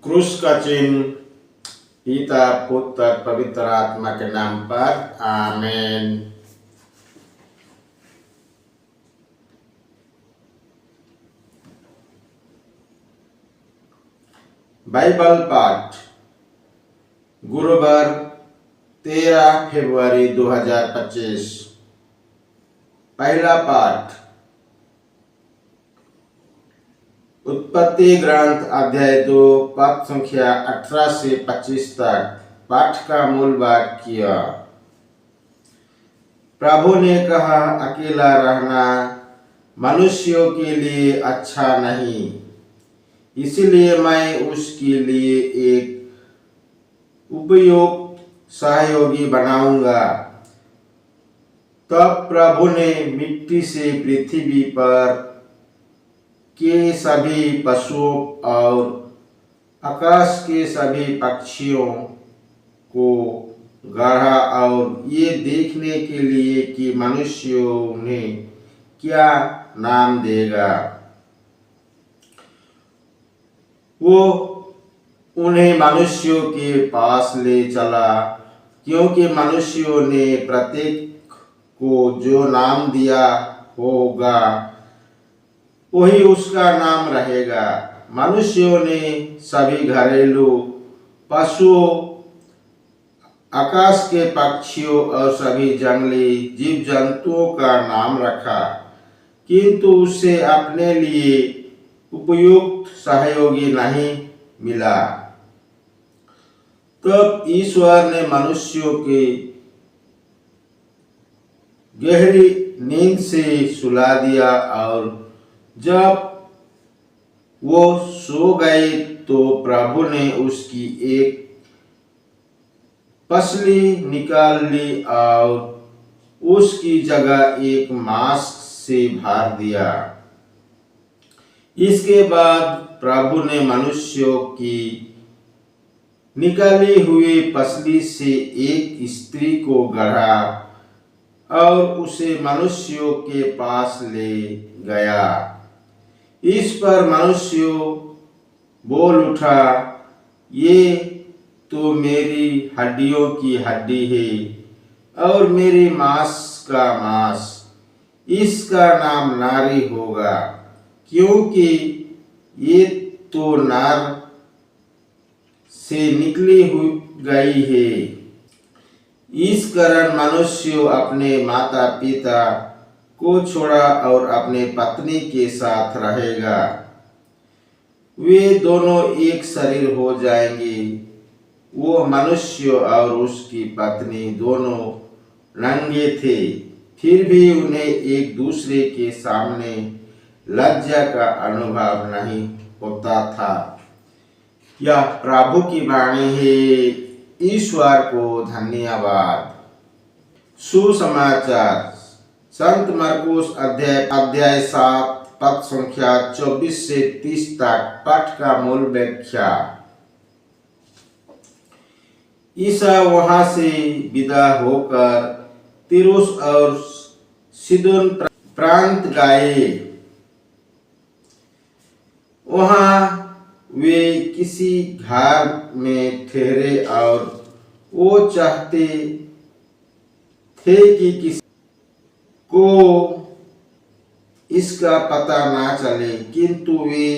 क्रूस का चिन्ह पिता पुत्र पवित्र आत्मा के नाम पर आमीन। बाइबल पाठ गुरुवार 13 फरवरी 2025। पहला पाठ उत्पत्ति ग्रंथ अध्याय 2 पद संख्या 18 से 25 तक। पाठ का मूल वाक्य। प्रभु ने कहा, अकेला रहना मनुष्यों के लिए अच्छा नहीं, इसलिए मैं उसके लिए एक उपयुक्त सहयोगी बनाऊंगा। तब प्रभु ने मिट्टी से पृथ्वी पर के सभी पशुओं और आकाश के सभी पक्षियों को गढ़ा और ये देखने के लिए कि मनुष्यों ने क्या नाम देगा। वो उन्हें मनुष्यों के पास ले चला, क्योंकि मनुष्यों ने प्रत्येक को जो नाम दिया होगा वही उसका नाम रहेगा। मनुष्यों ने सभी घरेलू पशुओं, आकाश के पक्षियों और सभी जंगली जीव जंतुओं का नाम रखा, किंतु उसे अपने लिए उपयुक्त सहयोगी नहीं मिला। तब ईश्वर ने मनुष्यों के गहरी नींद से सुला दिया और जब वो सो गए तो प्रभु ने उसकी एक पसली निकाल ली और उसकी जगह एक मांस से भर दिया। इसके बाद प्रभु ने मनुष्यों की निकाली हुई पसली से एक स्त्री को गढ़ा और उसे मनुष्यों के पास ले गया। इस पर मनुष्य बोल उठा, ये तो मेरी हड्डियों की हड्डी है और मेरी मांस का मांस। इसका नाम नारी होगा, क्योंकि ये तो नर से निकली हुई गई है। इस कारण मनुष्य अपने माता पिता को छोड़ा और अपने पत्नी के साथ रहेगा, वे दोनों एक शरीर हो जाएंगे। वो मनुष्य और उसकी पत्नी दोनों नंगे थे, फिर भी उन्हें एक दूसरे के सामने लज्जा का अनुभव नहीं होता था। यह प्रभु की वाणी है। ईश्वर को धन्यवाद। सुसमाचार संत मरकुस अध्याय 7 पद संख्या 24 से 30 तक। पाठ का मूल व्याख्या। ईसा वहां से विदा होकर तीरुस और सीदोन प्रांत गए। वहां वे किसी घर में ठहरे और वो चाहते थे कि किसी को इसका पता ना चले, किंतु वे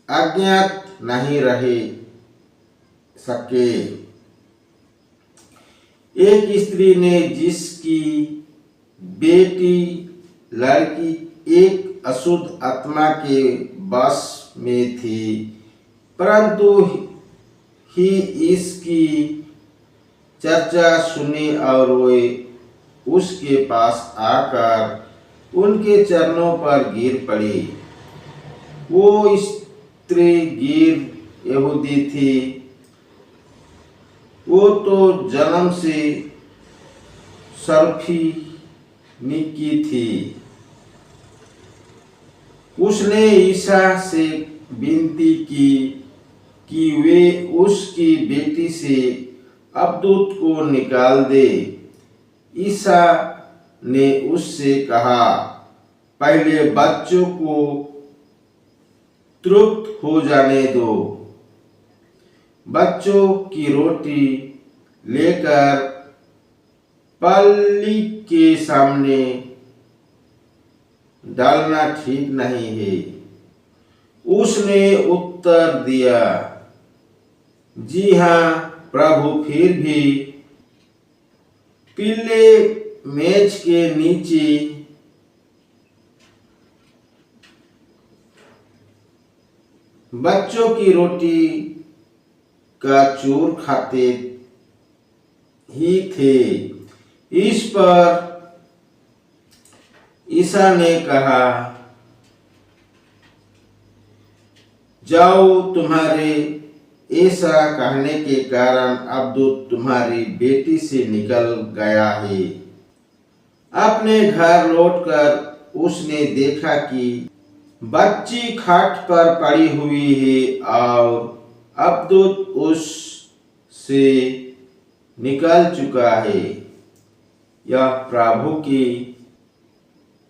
अज्ञात नहीं रह सके। एक स्त्री ने, जिसकी बेटी लड़की एक अशुद्ध आत्मा के बस में थी, परंतु ही इसकी चर्चा सुनी और वे उसके पास आकर उनके चरणों पर गिर पड़ी। वो स्त्री गैर यहूदी थी, वो तो जन्म से सर्फिनिकी थी। उसने ईसा से विनती की कि वे उसकी बेटी से अबदूत को निकाल दे। ईसा ने उससे कहा, पहले बच्चों को तृप्त हो जाने दो। बच्चों की रोटी लेकर पल्ली के सामने डालना ठीक नहीं है। उसने उत्तर दिया, जी हाँ प्रभु, फिर भी पीले मेज के नीचे बच्चों की रोटी का चूर खाते ही थे। इस पर ईसा ने कहा, जाओ, तुम्हारे ऐसा कहने के कारण अब दूत तुम्हारी बेटी से निकल गया है। अपने घर लौटकर उसने देखा कि बच्ची खाट पर पड़ी हुई है और अब दूत उससे निकल चुका है। यह प्रभु की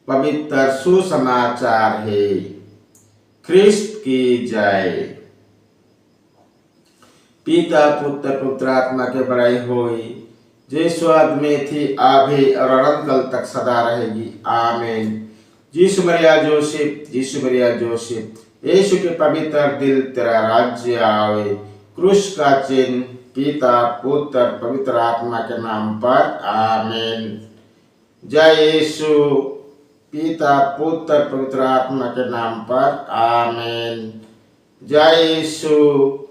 पवित्र सुसमाचार है। ख्रिस्त की जय। पिता पुत्र पवित्र आत्मा के बड़ाई होई, जैसे आदि में थी आभे और अनंत काल तक सदा रहेगी, आमीन। यीशु मरिया जोसेफ, यीशु मरिया जोसेफ, यीशु के पवित्र दिल तेरा राज्य आवे। क्रूस का चिन्ह पिता पुत्र पवित्र आत्मा के नाम पर, आमीन। जय यीशु। पिता पुत्र पवित्र आत्मा के नाम पर, आमीन। जय यीशु।